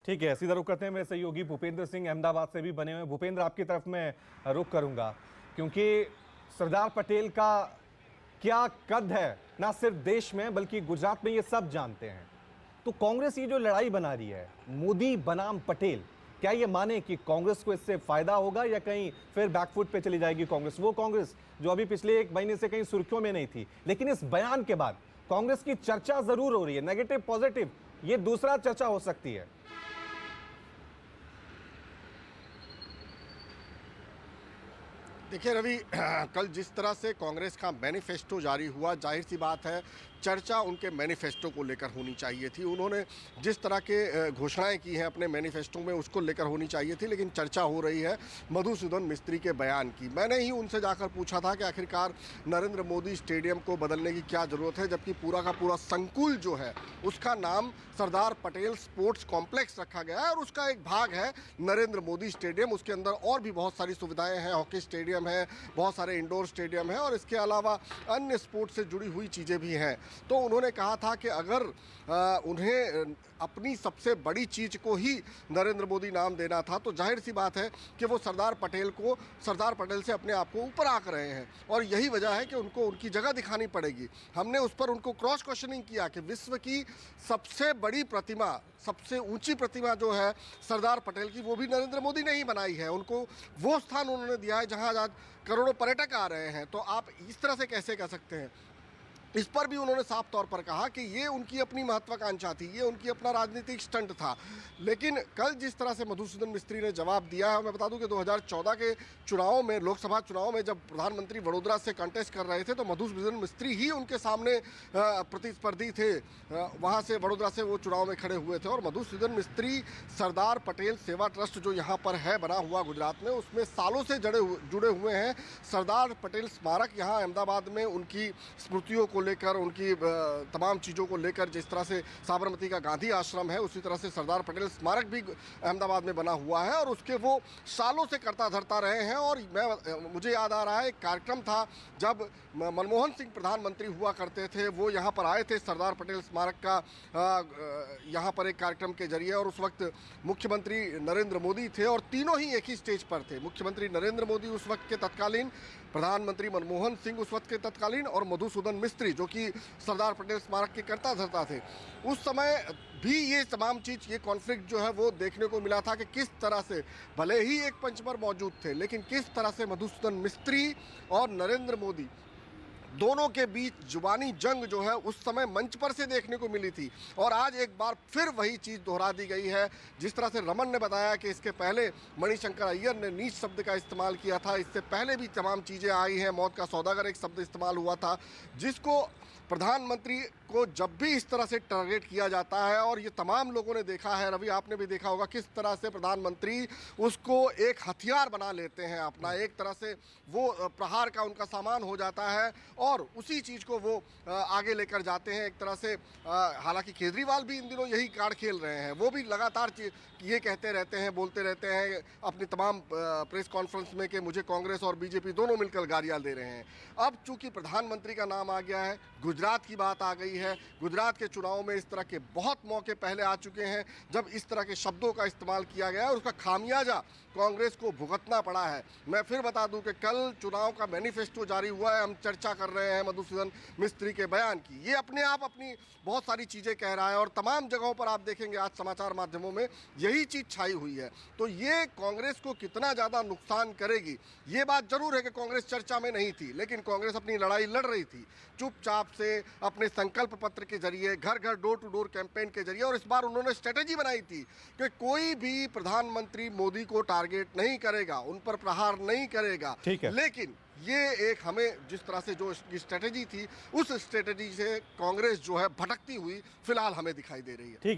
ठीक है, सीधा रुख करते हैं। मेरे सहयोगी भूपेंद्र सिंह अहमदाबाद से भी बने हुए। भूपेंद्र, आपकी तरफ मैं रुख करूंगा क्योंकि सरदार पटेल का क्या कद है ना सिर्फ देश में बल्कि गुजरात में, ये सब जानते हैं। तो कांग्रेस ये जो लड़ाई बना रही है मोदी बनाम पटेल, क्या ये माने कि कांग्रेस को इससे फायदा होगा या कहीं फिर बैकफुट पे चली जाएगी कांग्रेस? वो कांग्रेस जो अभी पिछले एक महीने से कहीं सुर्खियों में नहीं थी, लेकिन इस बयान के बाद कांग्रेस की चर्चा जरूर हो रही है। नेगेटिव पॉजिटिव ये दूसरा चर्चा हो सकती है। देखिए रवि, कल जिस तरह से कांग्रेस का मैनिफेस्टो जारी हुआ, जाहिर सी बात है चर्चा उनके मैनिफेस्टो को लेकर होनी चाहिए थी। उन्होंने जिस तरह के घोषणाएं की हैं अपने मैनिफेस्टो में, उसको लेकर होनी चाहिए थी, लेकिन चर्चा हो रही है मधुसूदन मिस्त्री के बयान की। मैंने ही उनसे जाकर पूछा था कि आखिरकार नरेंद्र मोदी स्टेडियम को बदलने की क्या ज़रूरत है, जबकि पूरा का पूरा संकुल जो है उसका नाम सरदार पटेल स्पोर्ट्स कॉम्प्लेक्स रखा गया है और उसका एक भाग है नरेंद्र मोदी स्टेडियम। उसके अंदर और भी बहुत सारी सुविधाएँ हैं, हॉकी स्टेडियम है, बहुत सारे इंडोर स्टेडियम है और इसके अलावा अन्य स्पोर्ट्स से जुड़ी हुई चीज़ें भी हैं। तो उन्होंने कहा था कि अगर उन्हें अपनी सबसे बड़ी चीज़ को ही नरेंद्र मोदी नाम देना था तो जाहिर सी बात है कि वो सरदार पटेल से अपने आप को ऊपर आंक रहे हैं और यही वजह है कि उनको उनकी जगह दिखानी पड़ेगी। हमने उस पर उनको क्रॉस क्वेश्चनिंग किया कि विश्व की सबसे बड़ी प्रतिमा, सबसे ऊंची प्रतिमा जो है सरदार पटेल की, वो भी नरेंद्र मोदी ने ही बनाई है। उनको वो स्थान उन्होंने दिया है जहां आज करोड़ों पर्यटक आ रहे हैं। तो आप इस तरह से कैसे कह सकते हैं? इस पर भी उन्होंने साफ तौर पर कहा कि ये उनकी अपनी महत्वाकांक्षा थी, ये उनकी अपना राजनीतिक स्टंट था। लेकिन कल जिस तरह से मधुसूदन मिस्त्री ने जवाब दिया है, मैं बता दूं कि 2014 के चुनाव में, लोकसभा चुनाव में, जब प्रधानमंत्री वडोदरा से कंटेस्ट कर रहे थे तो मधुसूदन मिस्त्री ही उनके सामने प्रतिस्पर्धी थे। वहाँ से वडोदरा से वो चुनाव में खड़े हुए थे और मधुसूदन मिस्त्री सरदार पटेल सेवा ट्रस्ट जो यहाँ पर है बना हुआ गुजरात में, उसमें सालों से जुड़े हुए हैं। सरदार पटेल स्मारक यहाँ अहमदाबाद में उनकी स्मृतियों को लेकर, उनकी तमाम चीज़ों को लेकर, जिस तरह से साबरमती का गांधी आश्रम है उसी तरह से सरदार पटेल स्मारक भी अहमदाबाद में बना हुआ है और उसके वो सालों से करता धरता रहे हैं। और मुझे याद आ रहा है एक कार्यक्रम था जब मनमोहन सिंह प्रधानमंत्री हुआ करते थे, वो यहाँ पर आए थे सरदार पटेल स्मारक का यहाँ पर एक कार्यक्रम के जरिए, और उस वक्त मुख्यमंत्री नरेंद्र मोदी थे और तीनों ही एक ही स्टेज पर थे। मुख्यमंत्री नरेंद्र मोदी उस वक्त के तत्कालीन, प्रधानमंत्री मनमोहन सिंह उस वक्त के तत्कालीन और मधुसूदन मिस्त्री जो कि सरदार पटेल स्मारक के करता धरता थे। उस समय भी ये तमाम चीज़, ये कॉन्फ्लिक्ट जो है वो देखने को मिला था कि किस तरह से, भले ही एक पंच पर मौजूद थे, लेकिन किस तरह से मधुसूदन मिस्त्री और नरेंद्र मोदी दोनों के बीच जुबानी जंग जो है उस समय मंच पर से देखने को मिली थी। और आज एक बार फिर वही चीज़ दोहरा दी गई है। जिस तरह से रमन ने बताया कि इसके पहले मणिशंकर अय्यर ने नीच शब्द का इस्तेमाल किया था, इससे पहले भी तमाम चीज़ें आई हैं। मौत का सौदागर एक शब्द इस्तेमाल हुआ था, जिसको प्रधानमंत्री को जब भी इस तरह से टारगेट किया जाता है, और ये तमाम लोगों ने देखा है, रवि आपने भी देखा होगा किस तरह से प्रधानमंत्री उसको एक हथियार बना लेते हैं अपना, एक तरह से वो प्रहार का उनका सामान हो जाता है और उसी चीज़ को वो आगे लेकर जाते हैं एक तरह से। हालांकि केजरीवाल भी इन दिनों यही कार्ड खेल रहे हैं, वो भी लगातार ये कहते रहते हैं, बोलते रहते हैं अपनी तमाम प्रेस कॉन्फ्रेंस में कि मुझे कांग्रेस और बीजेपी दोनों मिलकर गालियाँ दे रहे हैं। अब चूंकि प्रधानमंत्री का नाम आ गया है, गुजरात की बात आ गई है, गुजरात के चुनाव में इस तरह के बहुत मौके पहले आ चुके हैं जब इस तरह के शब्दों का इस्तेमाल किया गया है और उसका खामियाजा कांग्रेस को भुगतना पड़ा है। मैं फिर बता दूं कि कल चुनाव का मैनिफेस्टो जारी हुआ है, हम चर्चा कर रहे हैं मधुसूदन मिस्त्री के बयान की। ये अपने आप अपनी बहुत सारी चीज़ें कह रहा है और तमाम जगहों पर आप देखेंगे आज समाचार माध्यमों में यही चीज़ छाई हुई है। तो ये कांग्रेस को कितना ज़्यादा नुकसान करेगी, ये बात जरूर है कि कांग्रेस चर्चा में नहीं थी, लेकिन कांग्रेस अपनी लड़ाई लड़ रही थी चुपचाप से अपने संकल्प पत्र के जरिए, घर घर डोर टू डोर कैंपेन के जरिए। और इस बार उन्होंने स्ट्रेटेजी बनाई थी कि कोई भी प्रधानमंत्री मोदी को टारगेट नहीं करेगा, उन पर प्रहार नहीं करेगा। लेकिन ये एक हमें जिस तरह से जो स्ट्रेटेजी थी, उस स्ट्रेटेजी से कांग्रेस जो है भटकती हुई फिलहाल हमें दिखाई दे रही है।